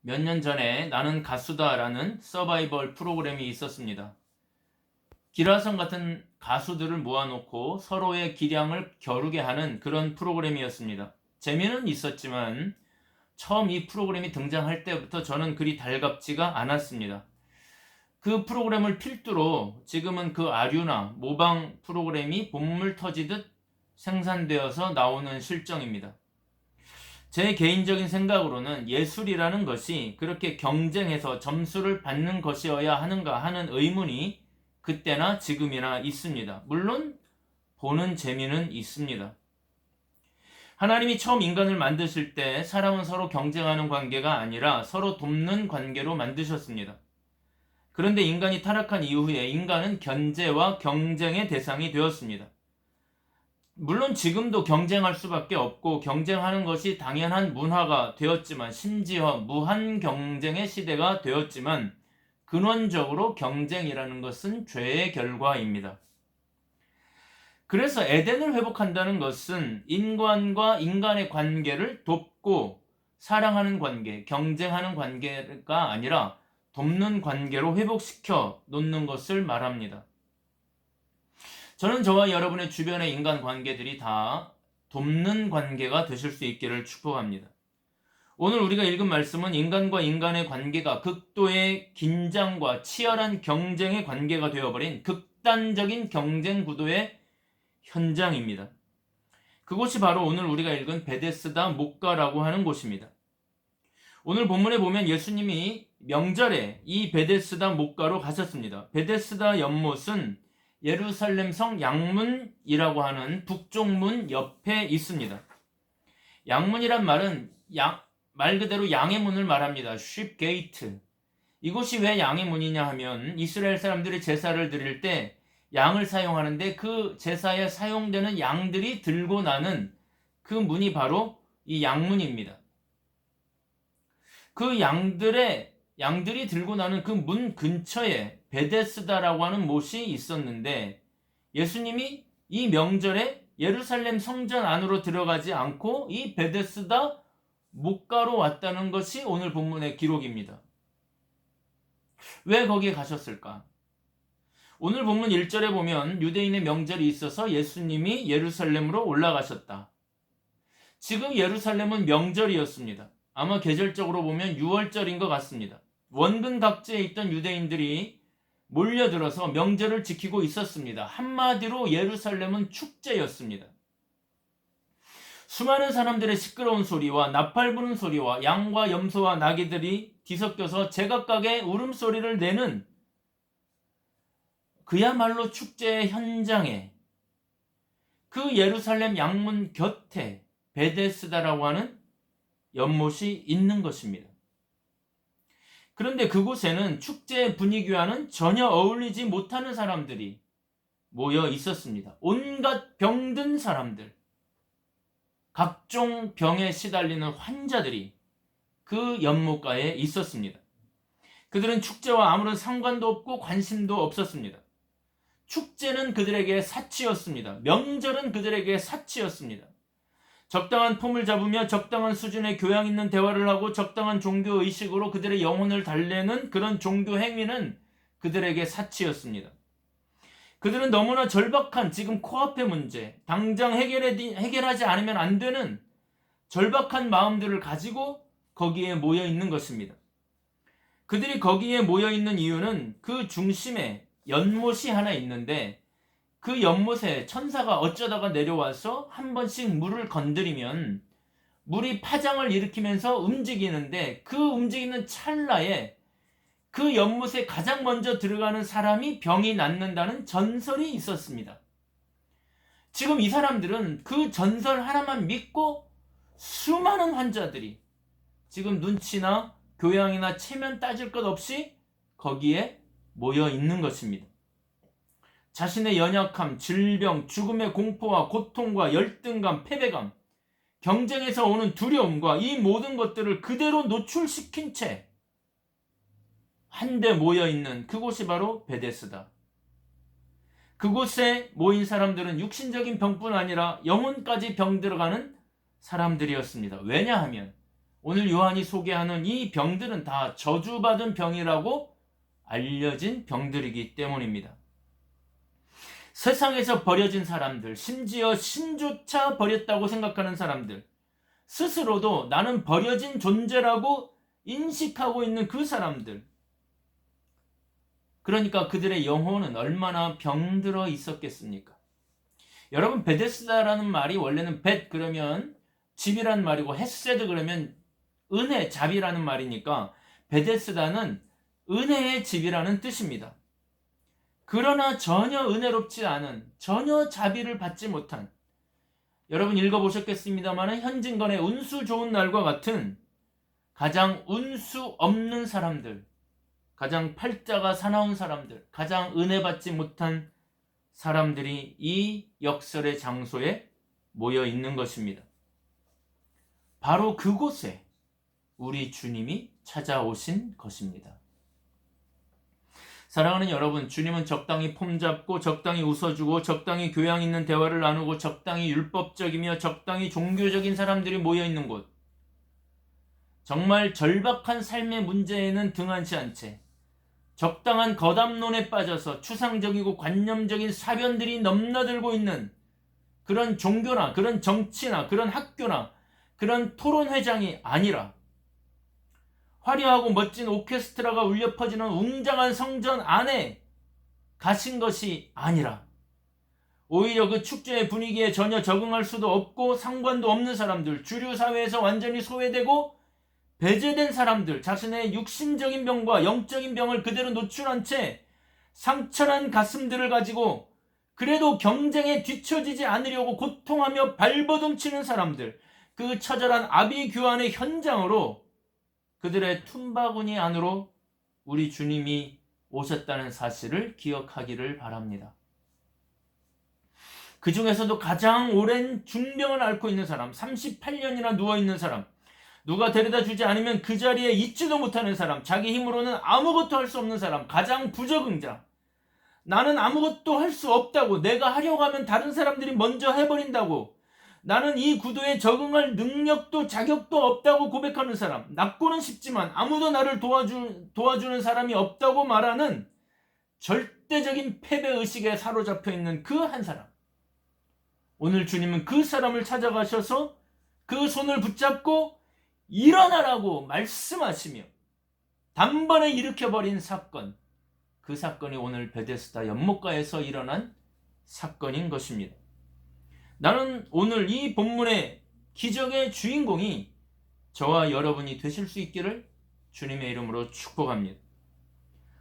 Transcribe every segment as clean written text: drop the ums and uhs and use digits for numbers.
몇 년 전에 나는 가수다라는 서바이벌 프로그램이 있었습니다. 기라성 같은 가수들을 모아놓고 서로의 기량을 겨루게 하는 그런 프로그램이었습니다. 재미는 있었지만 처음 이 프로그램이 등장할 때부터 저는 그리 달갑지가 않았습니다. 그 프로그램을 필두로 지금은 그 아류나 모방 프로그램이 본물 터지듯 생산되어서 나오는 실정입니다. 제 개인적인 생각으로는 예술이라는 것이 그렇게 경쟁해서 점수를 받는 것이어야 하는가 하는 의문이 그때나 지금이나 있습니다. 물론 보는 재미는 있습니다. 하나님이 처음 인간을 만드실 때 사람은 서로 경쟁하는 관계가 아니라 서로 돕는 관계로 만드셨습니다. 그런데 인간이 타락한 이후에 인간은 견제와 경쟁의 대상이 되었습니다. 물론 지금도 경쟁할 수밖에 없고 경쟁하는 것이 당연한 문화가 되었지만 심지어 무한 경쟁의 시대가 되었지만 근원적으로 경쟁이라는 것은 죄의 결과입니다. 그래서 에덴을 회복한다는 것은 인간과 인간의 관계를 돕고 사랑하는 관계, 경쟁하는 관계가 아니라 돕는 관계로 회복시켜 놓는 것을 말합니다. 저는 저와 여러분의 주변의 인간 관계들이 다 돕는 관계가 되실 수 있기를 축복합니다. 오늘 우리가 읽은 말씀은 인간과 인간의 관계가 극도의 긴장과 치열한 경쟁의 관계가 되어버린 극단적인 경쟁 구도의 현장입니다. 그곳이 바로 오늘 우리가 읽은 베데스다 목가라고 하는 곳입니다. 오늘 본문에 보면 예수님이 명절에 이 베데스다 목가로 가셨습니다. 베데스다 연못은 예루살렘 성 양문이라고 하는 북쪽 문 옆에 있습니다. 양문이란 말은 말 그대로 양의 문을 말합니다. sheep gate. 이곳이 왜 양의 문이냐 하면 이스라엘 사람들이 제사를 드릴 때 양을 사용하는데 그 제사에 사용되는 양들이 들고 나는 그 문이 바로 이 양문입니다. 그 양들이 들고 나는 그 문 근처에 베데스다라고 하는 못이 있었는데 예수님이 이 명절에 예루살렘 성전 안으로 들어가지 않고 이 베데스다 목가로 왔다는 것이 오늘 본문의 기록입니다. 왜 거기에 가셨을까? 오늘 본문 1절에 보면 유대인의 명절이 있어서 예수님이 예루살렘으로 올라가셨다. 지금 예루살렘은 명절이었습니다. 아마 계절적으로 보면 6월절인 것 같습니다. 원근 각지에 있던 유대인들이 몰려들어서 명절을 지키고 있었습니다. 한마디로 예루살렘은 축제였습니다. 수많은 사람들의 시끄러운 소리와 나팔 부는 소리와 양과 염소와 나귀들이 뒤섞여서 제각각의 울음소리를 내는 그야말로 축제의 현장에 그 예루살렘 양문 곁에 베데스다라고 하는 연못이 있는 것입니다. 그런데 그곳에는 축제의 분위기와는 전혀 어울리지 못하는 사람들이 모여 있었습니다. 온갖 병든 사람들, 각종 병에 시달리는 환자들이 그 연못가에 있었습니다. 그들은 축제와 아무런 상관도 없고 관심도 없었습니다. 축제는 그들에게 사치였습니다. 명절은 그들에게 사치였습니다. 적당한 폼을 잡으며 적당한 수준의 교양 있는 대화를 하고 적당한 종교 의식으로 그들의 영혼을 달래는 그런 종교 행위는 그들에게 사치였습니다. 그들은 너무나 절박한 지금 코앞의 문제, 당장 해결하지 않으면 안 되는 절박한 마음들을 가지고 거기에 모여 있는 것입니다. 그들이 거기에 모여 있는 이유는 그 중심에 연못이 하나 있는데 그 연못에 천사가 어쩌다가 내려와서 한 번씩 물을 건드리면 물이 파장을 일으키면서 움직이는데 그 움직이는 찰나에 그 연못에 가장 먼저 들어가는 사람이 병이 낫는다는 전설이 있었습니다. 지금 이 사람들은 그 전설 하나만 믿고 수많은 환자들이 지금 눈치나 교양이나 체면 따질 것 없이 거기에 모여 있는 것입니다. 자신의 연약함, 질병, 죽음의 공포와 고통과 열등감, 패배감, 경쟁에서 오는 두려움과 이 모든 것들을 그대로 노출시킨 채 한데 모여있는 그곳이 바로 베데스다. 그곳에 모인 사람들은 육신적인 병뿐 아니라 영혼까지 병들어가는 사람들이었습니다. 왜냐하면 오늘 요한이 소개하는 이 병들은 다 저주받은 병이라고 알려진 병들이기 때문입니다. 세상에서 버려진 사람들, 심지어 신조차 버렸다고 생각하는 사람들, 스스로도 나는 버려진 존재라고 인식하고 있는 그 사람들, 그러니까 그들의 영혼은 얼마나 병들어 있었겠습니까? 여러분, 베데스다라는 말이 원래는 벳 그러면 집이란 말이고 헤세드 그러면 은혜, 자비라는 말이니까 베데스다는 은혜의 집이라는 뜻입니다. 그러나 전혀 은혜롭지 않은, 전혀 자비를 받지 못한, 여러분 읽어보셨겠습니다만 현진건의 운수 좋은 날과 같은 가장 운수 없는 사람들, 가장 팔자가 사나운 사람들, 가장 은혜 받지 못한 사람들이 이 역설의 장소에 모여 있는 것입니다. 바로 그곳에 우리 주님이 찾아오신 것입니다. 사랑하는 여러분, 주님은 적당히 폼잡고 적당히 웃어주고 적당히 교양 있는 대화를 나누고 적당히 율법적이며 적당히 종교적인 사람들이 모여있는 곳, 정말 절박한 삶의 문제에는 등한치 않채 적당한 거담론에 빠져서 추상적이고 관념적인 사변들이 넘나들고 있는 그런 종교나 그런 정치나 그런 학교나 그런 토론회장이 아니라 화려하고 멋진 오케스트라가 울려 퍼지는 웅장한 성전 안에 가신 것이 아니라 오히려 그 축제의 분위기에 전혀 적응할 수도 없고 상관도 없는 사람들, 주류 사회에서 완전히 소외되고 배제된 사람들, 자신의 육신적인 병과 영적인 병을 그대로 노출한 채 상처난 가슴들을 가지고 그래도 경쟁에 뒤처지지 않으려고 고통하며 발버둥 치는 사람들, 그 처절한 아비규환의 현장으로, 그들의 툼바구니 안으로 우리 주님이 오셨다는 사실을 기억하기를 바랍니다. 그 중에서도 가장 오랜 중병을 앓고 있는 사람, 38년이나 누워있는 사람, 누가 데려다 주지 않으면 그 자리에 있지도 못하는 사람, 자기 힘으로는 아무것도 할 수 없는 사람, 가장 부적응자, 나는 아무것도 할 수 없다고, 내가 하려고 하면 다른 사람들이 먼저 해버린다고, 나는 이 구도에 적응할 능력도 자격도 없다고 고백하는 사람, 낫고는 싶지만 아무도 나를 도와주는 사람이 없다고 말하는 절대적인 패배의식에 사로잡혀 있는 그 한 사람. 오늘 주님은 그 사람을 찾아가셔서 그 손을 붙잡고 일어나라고 말씀하시며 단번에 일으켜버린 사건, 그 사건이 오늘 베데스다 연못가에서 일어난 사건인 것입니다. 나는 오늘 이 본문의 기적의 주인공이 저와 여러분이 되실 수 있기를 주님의 이름으로 축복합니다.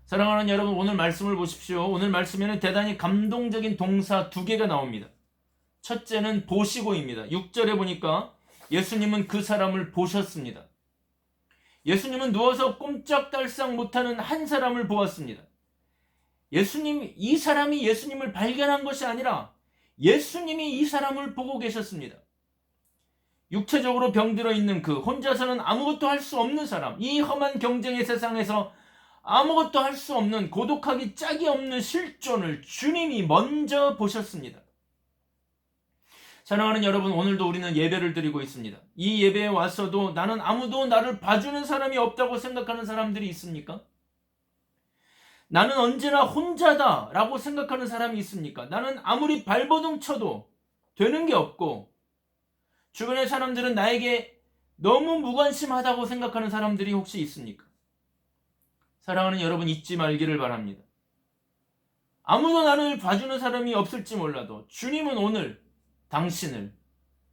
사랑하는 여러분, 오늘 말씀을 보십시오. 오늘 말씀에는 대단히 감동적인 동사 2개가 나옵니다. 첫째는 보시고입니다. 6절에 보니까 예수님은 그 사람을 보셨습니다. 예수님은 누워서 꼼짝달싹 못하는 한 사람을 보았습니다. 이 사람이 예수님을 발견한 것이 아니라 예수님이 이 사람을 보고 계셨습니다. 육체적으로 병들어 있는 그 혼자서는 아무것도 할 수 없는 사람, 이 험한 경쟁의 세상에서 아무것도 할 수 없는 고독하기 짝이 없는 실존을 주님이 먼저 보셨습니다. 사랑하는 여러분, 오늘도 우리는 예배를 드리고 있습니다. 이 예배에 와서도 나는 아무도 나를 봐주는 사람이 없다고 생각하는 사람들이 있습니까? 나는 언제나 혼자다 라고 생각하는 사람이 있습니까? 나는 아무리 발버둥 쳐도 되는 게 없고 주변의 사람들은 나에게 너무 무관심하다고 생각하는 사람들이 혹시 있습니까? 사랑하는 여러분, 잊지 말기를 바랍니다. 아무도 나를 봐주는 사람이 없을지 몰라도 주님은 오늘 당신을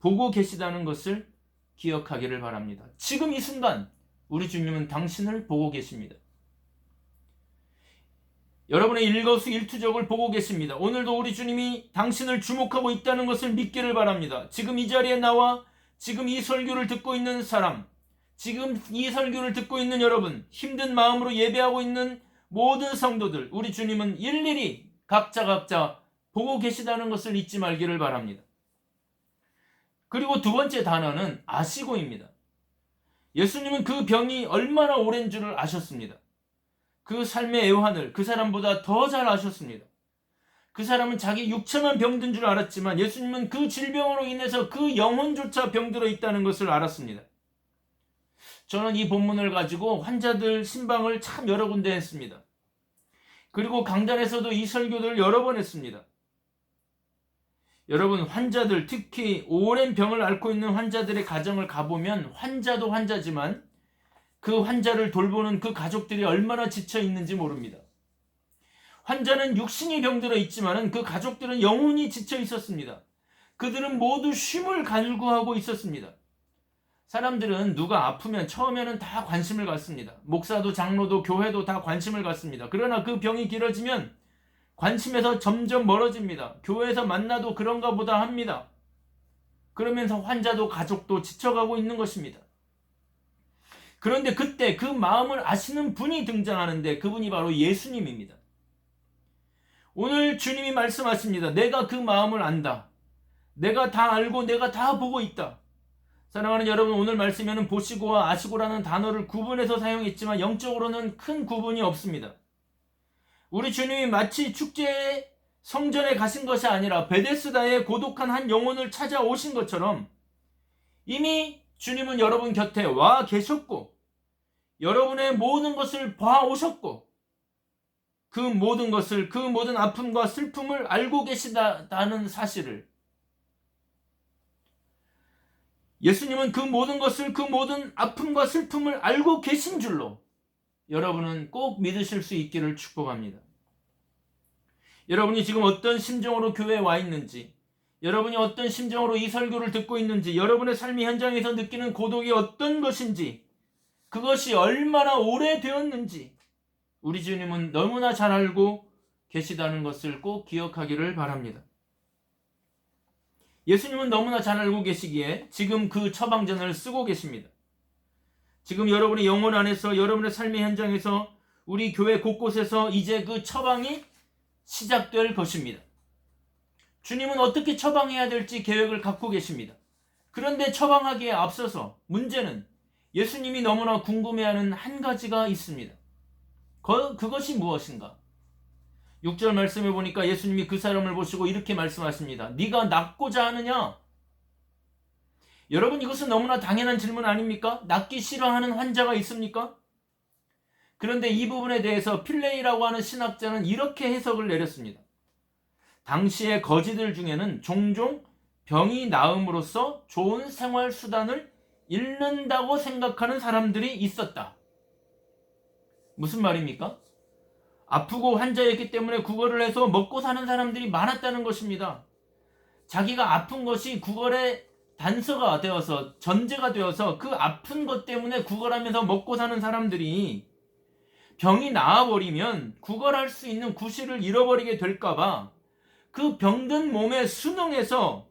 보고 계시다는 것을 기억하기를 바랍니다. 지금 이 순간 우리 주님은 당신을 보고 계십니다. 여러분의 일거수일투족을 보고 계십니다. 오늘도 우리 주님이 당신을 주목하고 있다는 것을 믿기를 바랍니다. 지금 이 자리에 나와 지금 이 설교를 듣고 있는 사람, 지금 이 설교를 듣고 있는 여러분, 힘든 마음으로 예배하고 있는 모든 성도들, 우리 주님은 일일이 각자 보고 계시다는 것을 잊지 말기를 바랍니다. 그리고 두 번째 단어는 아시고입니다. 예수님은 그 병이 얼마나 오랜 줄을 아셨습니다. 그 삶의 애환을 그 사람보다 더 잘 아셨습니다. 그 사람은 자기 육체만 병든 줄 알았지만 예수님은 그 질병으로 인해서 그 영혼조차 병들어 있다는 것을 알았습니다. 저는 이 본문을 가지고 환자들 신방을 참 여러 군데 했습니다. 그리고 강단에서도 이 설교를 여러 번 했습니다. 여러분, 환자들, 특히 오랜 병을 앓고 있는 환자들의 가정을 가보면 환자도 환자지만 그 환자를 돌보는 그 가족들이 얼마나 지쳐 있는지 모릅니다. 환자는 육신이 병들어 있지만 그 가족들은 영혼이 지쳐 있었습니다. 그들은 모두 쉼을 갈구하고 있었습니다. 사람들은 누가 아프면 처음에는 다 관심을 갖습니다. 목사도 장로도 교회도 다 관심을 갖습니다. 그러나 그 병이 길어지면 관심에서 점점 멀어집니다. 교회에서 만나도 그런가 보다 합니다. 그러면서 환자도 가족도 지쳐가고 있는 것입니다. 그런데 그때 그 마음을 아시는 분이 등장하는데 그분이 바로 예수님입니다. 오늘 주님이 말씀하십니다. 내가 그 마음을 안다. 내가 다 알고 내가 다 보고 있다. 사랑하는 여러분, 오늘 말씀에는 보시고와 아시고라는 단어를 구분해서 사용했지만 영적으로는 큰 구분이 없습니다. 우리 주님이 마치 축제의 성전에 가신 것이 아니라 베데스다의 고독한 한 영혼을 찾아오신 것처럼 이미 주님은 여러분 곁에 와 계셨고 여러분의 모든 것을 봐오셨고 그 모든 것을, 그 모든 아픔과 슬픔을 알고 계시다는 사실을, 예수님은 그 모든 것을, 그 모든 아픔과 슬픔을 알고 계신 줄로 여러분은 꼭 믿으실 수 있기를 축복합니다. 여러분이 지금 어떤 심정으로 교회에 와 있는지, 여러분이 어떤 심정으로 이 설교를 듣고 있는지, 여러분의 삶의 현장에서 느끼는 고독이 어떤 것인지, 그것이 얼마나 오래되었는지 우리 주님은 너무나 잘 알고 계시다는 것을 꼭 기억하기를 바랍니다. 예수님은 너무나 잘 알고 계시기에 지금 그 처방전을 쓰고 계십니다. 지금 여러분의 영혼 안에서, 여러분의 삶의 현장에서, 우리 교회 곳곳에서 이제 그 처방이 시작될 것입니다. 주님은 어떻게 처방해야 될지 계획을 갖고 계십니다. 그런데 처방하기에 앞서서 문제는 예수님이 너무나 궁금해하는 한 가지가 있습니다. 그것이 무엇인가? 6절 말씀해 보니까 예수님이 그 사람을 보시고 이렇게 말씀하십니다. 네가 낫고자 하느냐? 여러분, 이것은 너무나 당연한 질문 아닙니까? 낫기 싫어하는 환자가 있습니까? 그런데 이 부분에 대해서 필레이라고 하는 신학자는 이렇게 해석을 내렸습니다. 당시의 거지들 중에는 종종 병이 나음으로써 좋은 생활 수단을 잃는다고 생각하는 사람들이 있었다. 무슨 말입니까? 아프고 환자였기 때문에 구걸을 해서 먹고 사는 사람들이 많았다는 것입니다. 자기가 아픈 것이 구걸의 단서가 되어서, 전제가 되어서 그 아픈 것 때문에 구걸하면서 먹고 사는 사람들이 병이 나아버리면 구걸할 수 있는 구실을 잃어버리게 될까봐 그 병든 몸에 순응해서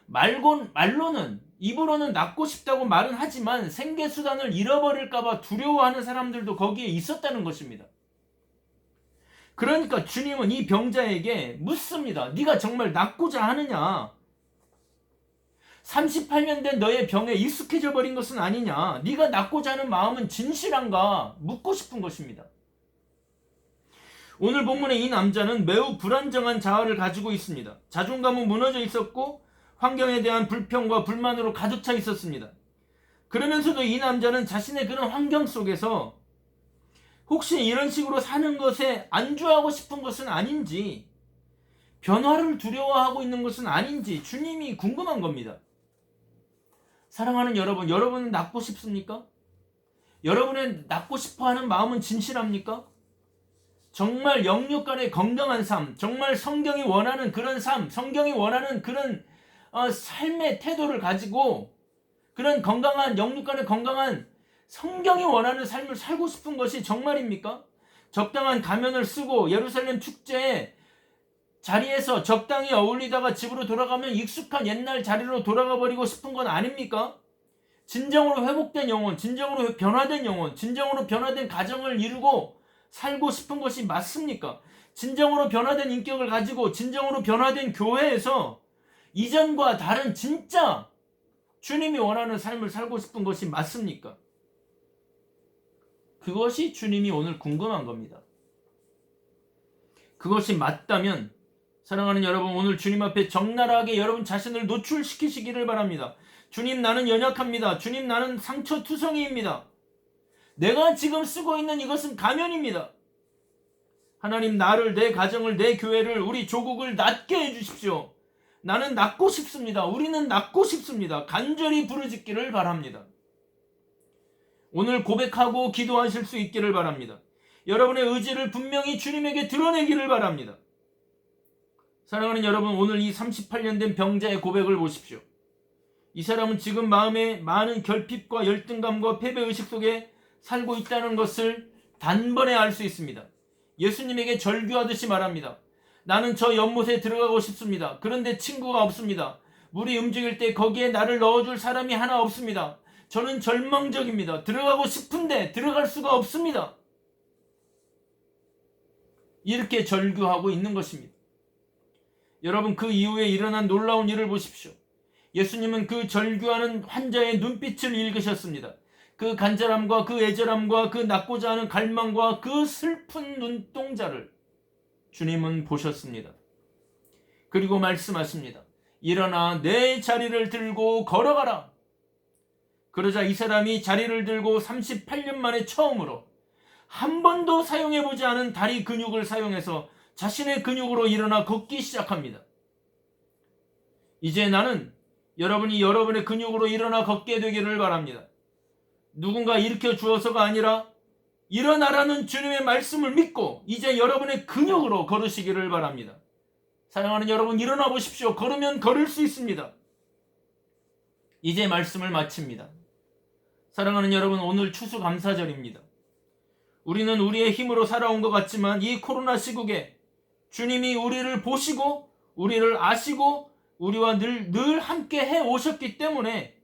말로는, 입으로는 낫고 싶다고 말은 하지만 생계수단을 잃어버릴까봐 두려워하는 사람들도 거기에 있었다는 것입니다. 그러니까 주님은 이 병자에게 묻습니다. 네가 정말 낫고자 하느냐? 38년 된 너의 병에 익숙해져 버린 것은 아니냐? 네가 낫고자 하는 마음은 진실한가? 묻고 싶은 것입니다. 오늘 본문의 이 남자는 매우 불안정한 자아를 가지고 있습니다. 자존감은 무너져 있었고 환경에 대한 불평과 불만으로 가득 차 있었습니다. 그러면서도 이 남자는 자신의 그런 환경 속에서 혹시 이런 식으로 사는 것에 안주하고 싶은 것은 아닌지, 변화를 두려워하고 있는 것은 아닌지 주님이 궁금한 겁니다. 사랑하는 여러분, 여러분은 낫고 싶습니까? 여러분의 낫고 싶어하는 마음은 진실합니까? 정말 영육 간의 건강한 삶, 정말 성경이 원하는 그런 삶, 성경이 원하는 그런 삶의 태도를 가지고 그런 건강한, 영육 간의 건강한 성경이 원하는 삶을 살고 싶은 것이 정말입니까? 적당한 가면을 쓰고 예루살렘 축제에 자리에서 적당히 어울리다가 집으로 돌아가면 익숙한 옛날 자리로 돌아가 버리고 싶은 건 아닙니까? 진정으로 회복된 영혼, 진정으로 변화된 영혼, 진정으로 변화된 가정을 이루고 살고 싶은 것이 맞습니까? 진정으로 변화된 인격을 가지고 진정으로 변화된 교회에서 이전과 다른 진짜 주님이 원하는 삶을 살고 싶은 것이 맞습니까? 그것이 주님이 오늘 궁금한 겁니다. 그것이 맞다면 사랑하는 여러분, 오늘 주님 앞에 적나라하게 여러분 자신을 노출시키시기를 바랍니다. 주님, 나는 연약합니다. 주님, 나는 상처투성이입니다. 내가 지금 쓰고 있는 이것은 가면입니다. 하나님, 나를, 내 가정을, 내 교회를, 우리 조국을 낫게 해주십시오. 나는 낫고 싶습니다. 우리는 낫고 싶습니다. 간절히 부르짖기를 바랍니다. 오늘 고백하고 기도하실 수 있기를 바랍니다. 여러분의 의지를 분명히 주님에게 드러내기를 바랍니다. 사랑하는 여러분, 오늘 이 38년 된 병자의 고백을 보십시오. 이 사람은 지금 마음에 많은 결핍과 열등감과 패배의식 속에 살고 있다는 것을 단번에 알 수 있습니다. 예수님에게 절규하듯이 말합니다. 나는 저 연못에 들어가고 싶습니다. 그런데 친구가 없습니다. 물이 움직일 때 거기에 나를 넣어줄 사람이 하나 없습니다. 저는 절망적입니다. 들어가고 싶은데 들어갈 수가 없습니다. 이렇게 절규하고 있는 것입니다. 여러분, 그 이후에 일어난 놀라운 일을 보십시오. 예수님은 그 절규하는 환자의 눈빛을 읽으셨습니다. 그 간절함과 그 애절함과 그 낫고자 하는 갈망과 그 슬픈 눈동자를 주님은 보셨습니다. 그리고 말씀하십니다. 일어나 내 자리를 들고 걸어가라. 그러자 이 사람이 자리를 들고 38년 만에 처음으로 한 번도 사용해보지 않은 다리 근육을 사용해서 자신의 근육으로 일어나 걷기 시작합니다. 이제 나는 여러분이 여러분의 근육으로 일어나 걷게 되기를 바랍니다. 누군가 일으켜 주어서가 아니라 일어나라는 주님의 말씀을 믿고 이제 여러분의 근육으로 걸으시기를 바랍니다. 사랑하는 여러분, 일어나 보십시오. 걸으면 걸을 수 있습니다. 이제 말씀을 마칩니다. 사랑하는 여러분, 오늘 추수감사절입니다. 우리는 우리의 힘으로 살아온 것 같지만 이 코로나 시국에 주님이 우리를 보시고 우리를 아시고 우리와 늘 함께 해 오셨기 때문에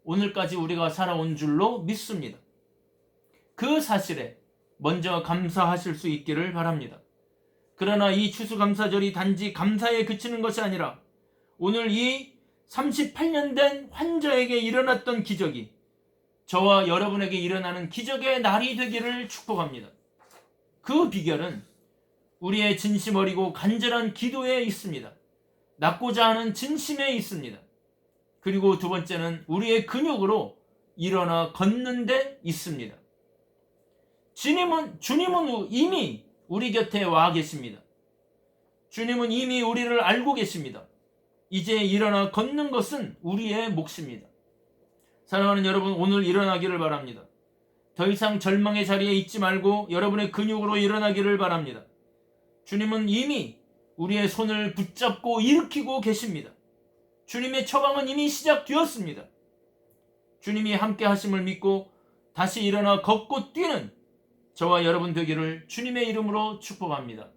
오늘까지 우리가 살아온 줄로 믿습니다. 그 사실에 먼저 감사하실 수 있기를 바랍니다. 그러나 이 추수감사절이 단지 감사에 그치는 것이 아니라 오늘 이 38년 된 환자에게 일어났던 기적이 저와 여러분에게 일어나는 기적의 날이 되기를 축복합니다. 그 비결은 우리의 진심 어리고 간절한 기도에 있습니다. 낫고자 하는 진심에 있습니다. 그리고 두 번째는 우리의 근육으로 일어나 걷는 데 있습니다. 주님은 이미 우리 곁에 와 계십니다. 주님은 이미 우리를 알고 계십니다. 이제 일어나 걷는 것은 우리의 몫입니다. 사랑하는 여러분, 오늘 일어나기를 바랍니다. 더 이상 절망의 자리에 있지 말고 여러분의 근육으로 일어나기를 바랍니다. 주님은 이미 우리의 손을 붙잡고 일으키고 계십니다. 주님의 처방은 이미 시작되었습니다. 주님이 함께 하심을 믿고 다시 일어나 걷고 뛰는 저와 여러분 되기를 주님의 이름으로 축복합니다.